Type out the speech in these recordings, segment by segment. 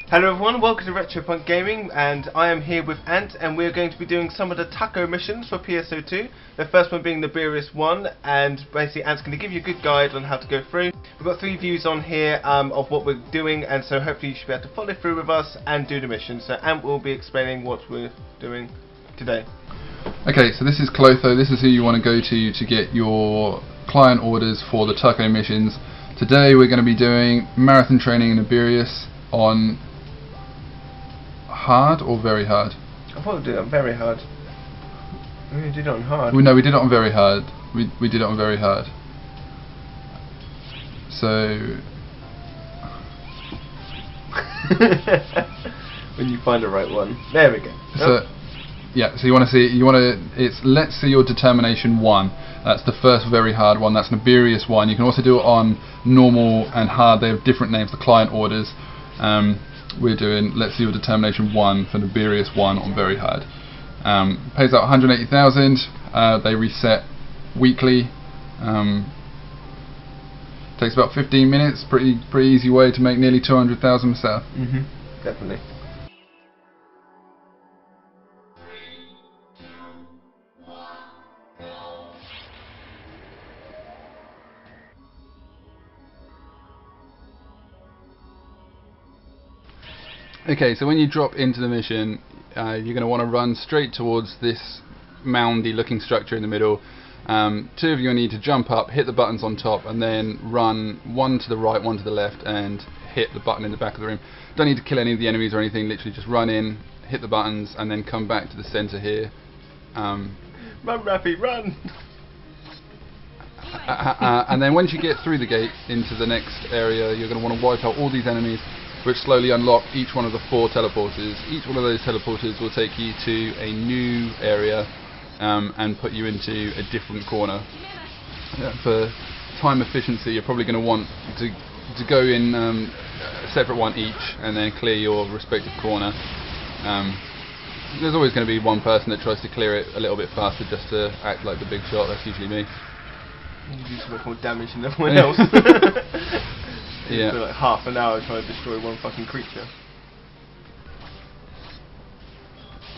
Hello everyone, welcome to Retropunk Gaming, and I am here with Ant, and we're going to be doing some of the TACO missions for PSO2. The first one being Naberius 1, and basically Ant's going to give you a good guide on how to go through. We've got 3 views on here of what we're doing, and so hopefully you should be able to follow through with us and do the mission. So Ant will be explaining what we're doing today. Okay, so this is Clotho. This is who you want to go to get your client orders for the TACO missions. Today we're going to be doing marathon training in Naberius on hard or very hard? I thought we'd do it on very hard. We did it on hard. No, we did it on very hard. We did it on very hard. So when you find the right one. There we go. So yeah, so you want to it's let's see your determination 1. That's the first very hard one. That's Naberius 1. You can also do it on normal and hard. They have different names, the client orders. We're doing let's see your determination 1 for Naberius 1 on very hard. Pays out 180,000. They reset weekly. Takes about 15 minutes. Pretty easy way to make nearly 200,000 myself. Definitely. Okay, so when you drop into the mission, you're going to want to run straight towards this moundy looking structure in the middle. 2 of you need to jump up, hit the buttons on top, and then run 1 to the right, 1 to the left, and hit the button in the back of the room. Don't need to kill any of the enemies or anything, literally just run in, hit the buttons, and then come back to the center here. Run, Raffy, run! And then once you get through the gate into the next area, you're going to want to wipe out all these enemies, which slowly unlock each one of the 4 teleporters. Each one of those teleporters will take you to a new area and put you into a different corner. For time efficiency, you're probably going to want to go in a separate one each and then clear your respective corner. There's always going to be one person that tries to clear it a little bit faster just to act like the big shot. That's usually me. You do so much more damage than everyone else. Yeah. So like half an hour trying to destroy one fucking creature.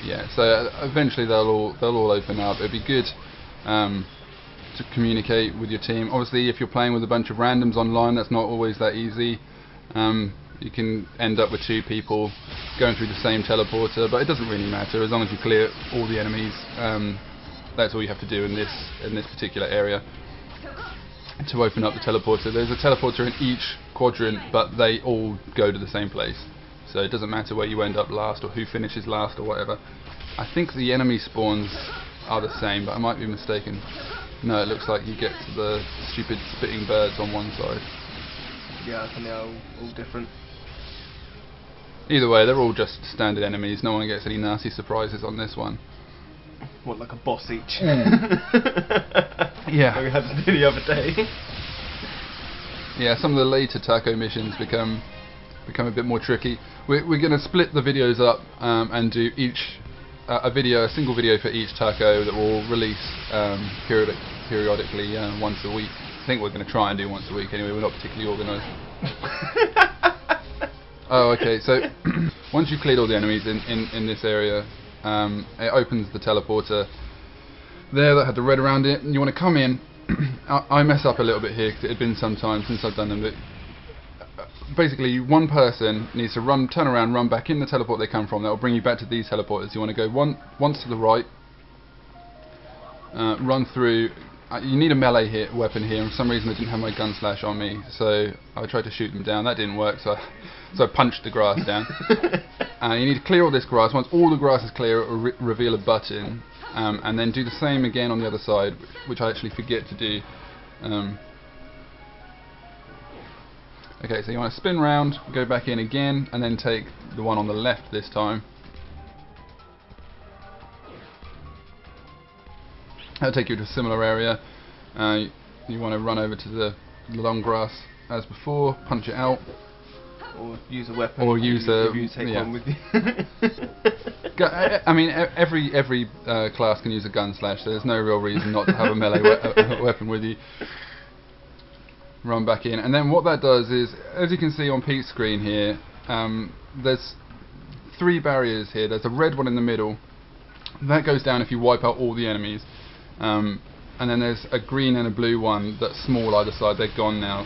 Yeah, so eventually they'll all open up. It'd be good to communicate with your team. Obviously, if you're playing with a bunch of randoms online, that's not always that easy. You can end up with 2 people going through the same teleporter, but it doesn't really matter as long as you clear all the enemies. That's all you have to do in this particular area to open up the teleporter. There's a teleporter in each quadrant, but they all go to the same place. So it doesn't matter where you end up last or who finishes last or whatever. I think the enemy spawns are the same, but I might be mistaken. No, it looks like you get to the stupid spitting birds on one side. Yeah, I think they're all different. Either way, they're all just standard enemies. No one gets any nasty surprises on this one. What, like a boss each? Yeah. Like we had to do the other day. Yeah, some of the later TACO missions become a bit more tricky. We're going to split the videos up and do a single video for each TACO that will release periodically once a week. I think we're going to try and do once a week anyway. We're not particularly organised. Oh, okay. So once you've cleared all the enemies in this area, it opens the teleporter there that had the red around it, and you want to come in. I mess up a little bit here because it had been some time since I've done them, but basically one person needs to turn around, run back in the teleport they come from. That will bring you back to these teleporters. You want to go once to the right, run through. You need a melee weapon here, and for some reason I didn't have my gun slash on me, so I tried to shoot them down. That didn't work, so I punched the grass down. You need to clear all this grass. Once all the grass is clear, it will reveal a button, and then do the same again on the other side, which I actually forget to do. Okay, so you want to spin round, go back in again, and then take the one on the left this time. That'll take you to a similar area. You want to run over to the long grass as before, punch it out. Or use a weapon. Or use if you take one with you. I mean, every class can use a gun slash, so there's no real reason not to have a melee weapon with you. run back in, and then what that does is, as you can see on Pete's screen here, there's 3 barriers here. There's a red one in the middle. That goes down if you wipe out all the enemies. And then there's a green and a blue one that's small either side. They're gone now.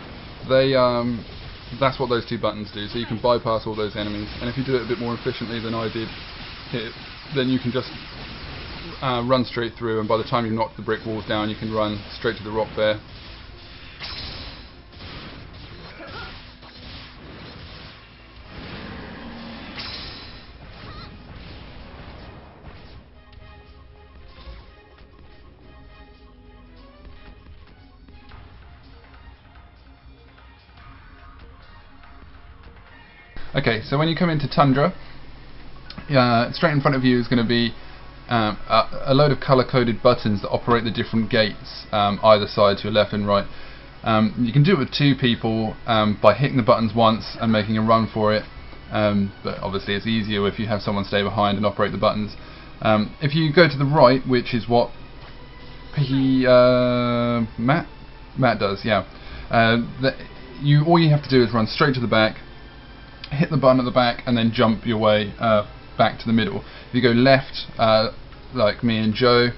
That's what those 2 buttons do. So you can bypass all those enemies. And if you do it a bit more efficiently than I did here, then you can just run straight through, and by the time you've knocked the brick walls down, you can run straight to the rock there. Okay, so when you come into Tundra, straight in front of you is going to be a load of colour-coded buttons that operate the different gates either side, to your left and right. You can do it with 2 people by hitting the buttons once and making a run for it, but obviously it's easier if you have someone stay behind and operate the buttons. If you go to the right, which is what Matt does, yeah, all you have to do is run straight to the back, hit the button at the back, and then jump your way back to the middle. If you go left, like me and Joe,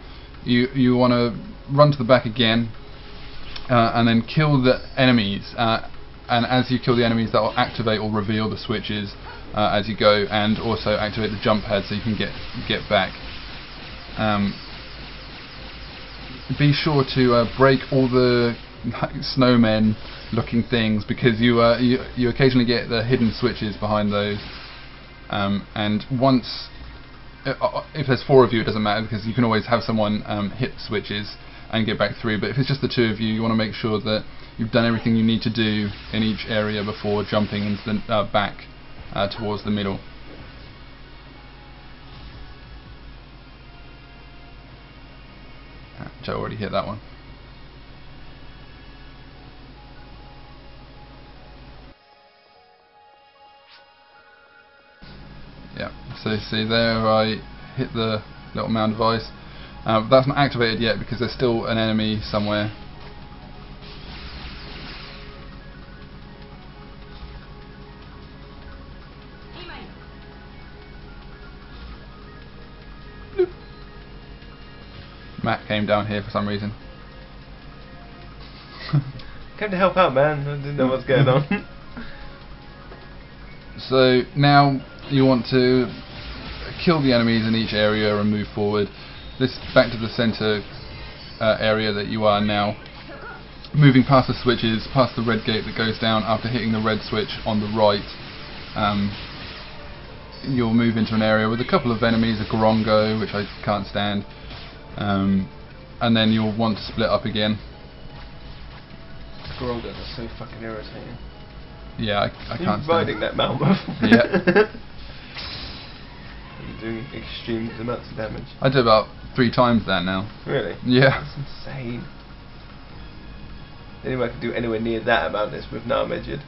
you want to run to the back again, and then kill the enemies. And as you kill the enemies, that will activate or reveal the switches as you go, and also activate the jump pad so you can get back. Be sure to break all the snowmen looking things, because you occasionally get the hidden switches behind those, and once if there's 4 of you, it doesn't matter, because you can always have someone hit the switches and get back through. But if it's just the 2 of you, you want to make sure that you've done everything you need to do in each area before jumping into the back towards the middle. Joe already hit that one. Yeah, so see there, I hit the little mound of ice. That's not activated yet because there's still an enemy somewhere. Bloop. Matt came down here for some reason. Came to help out, man. I didn't know what's going on. So now you want to kill the enemies in each area and move forward. This back to the center area that you are now. Moving past the switches, past the red gate that goes down after hitting the red switch on the right. You'll move into an area with a couple of enemies, a Gorongo, which I can't stand, and then you'll want to split up again. Gorongos are so fucking irritating. Yeah, I can't stand riding that Malmoth. Yeah. You're doing extreme amounts of damage. I do about 3 times that now. Really? Yeah. That's insane. The only way I can do anywhere near that amount is with Naberius.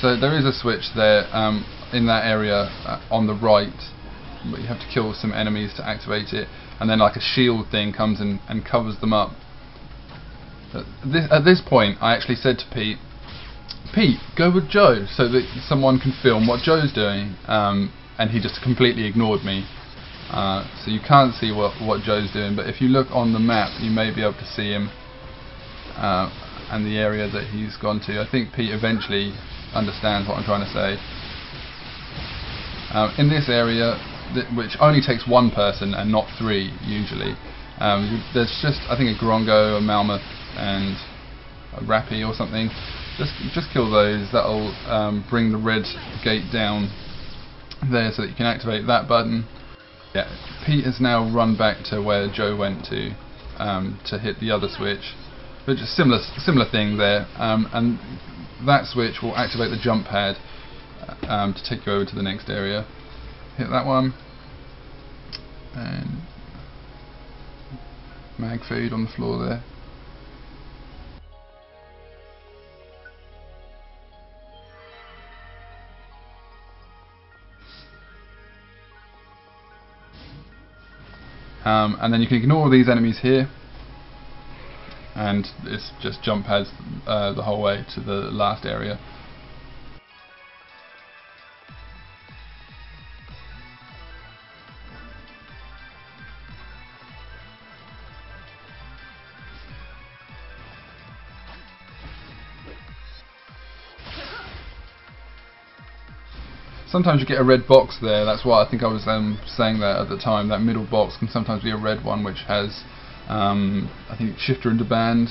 So there is a switch there in that area on the right, but you have to kill some enemies to activate it, and then like a shield thing comes and covers them up. At this point I actually said to Pete, go with Joe so that someone can film what Joe's doing, and he just completely ignored me. So you can't see what Joe's doing, but if you look on the map you may be able to see him and the area that he's gone to. I think Pete eventually understands what I'm trying to say. In this area, which only takes 1 person and not 3 usually, there's just, I think, a Gorongo, a Malmoth and a Rappy or something. Just kill those. That'll bring the red gate down there so that you can activate that button. Yeah, Pete has now run back to where Joe went to hit the other switch, but just similar thing there, and that switch will activate the jump pad to take you over to the next area. Hit that one and mag food on the floor there. And then you can ignore these enemies here, and it's just jump pads the whole way to the last area. Sometimes you get a red box there. That's why I think I was saying that at the time. That middle box can sometimes be a red one, which has, I think, shifter into band.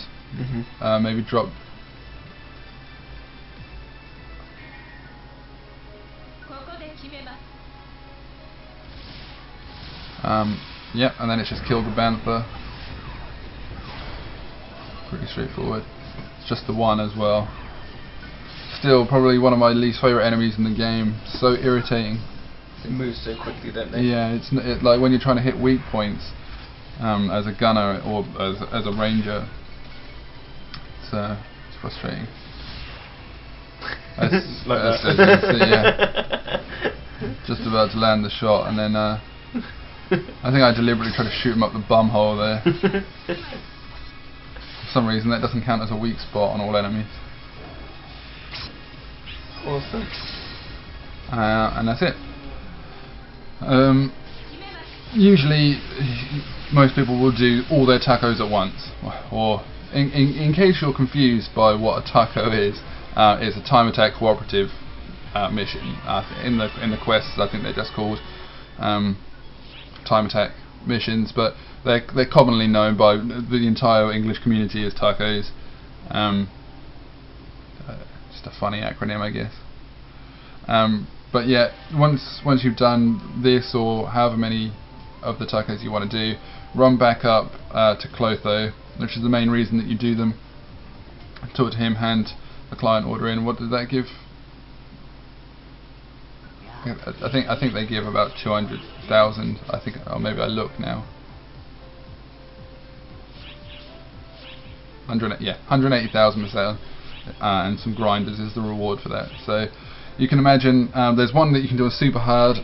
Maybe drop. Yep, and then it's just killed the bantha. Pretty straightforward. It's just the one as well. Still probably one of my least favourite enemies in the game. So irritating. It moves so quickly, don't they? Yeah, it's like when you're trying to hit weak points as a gunner or as a ranger. It's frustrating. Like yeah. Just about to land the shot, and then I think I deliberately tried to shoot him up the bum hole there. For some reason that doesn't count as a weak spot on all enemies. Awesome. And that's it. Usually most people will do all their tacos at once, or in case you're confused by what a taco is, it's a time attack cooperative mission. In the quests, I think they're just called time attack missions, but they're commonly known by the entire English community as tacos. Just a funny acronym, I guess. But yeah, once you've done this or however many of the tacos you want to do, run back up to Clotho, which is the main reason that you do them. Talk to him, hand the client order in. What did that give? I think they give about 200,000. I think, or maybe I look now. 180,000 per sale, and some grinders is the reward for that. So you can imagine there's one that you can do a super hard,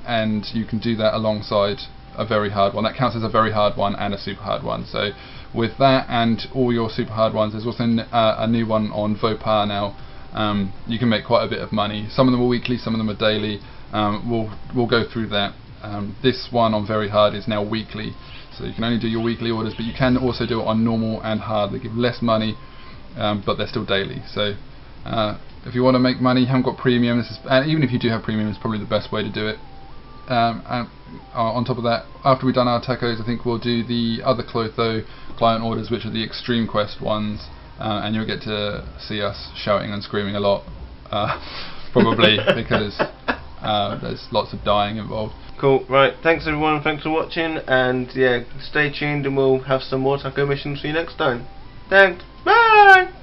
and you can do that alongside a very hard one. That counts as a very hard one and a super hard one. So with that and all your super hard ones, there's also a new one on Vopar now. You can make quite a bit of money. Some of them are weekly, some of them are daily. We'll go through that. This one on very hard is now weekly, so you can only do your weekly orders, but you can also do it on normal and hard. They give less money, but they're still daily. So if you want to make money, you haven't got premium, and even if you do have premium, it's probably the best way to do it. And on top of that, after we've done our tacos, I think we'll do the other Clotho client orders, which are the extreme quest ones, and you'll get to see us shouting and screaming a lot, probably because there's lots of dying involved. Cool, right, thanks everyone, thanks for watching, and yeah, stay tuned and we'll have some more taco missions for you next time. Thanks, bye!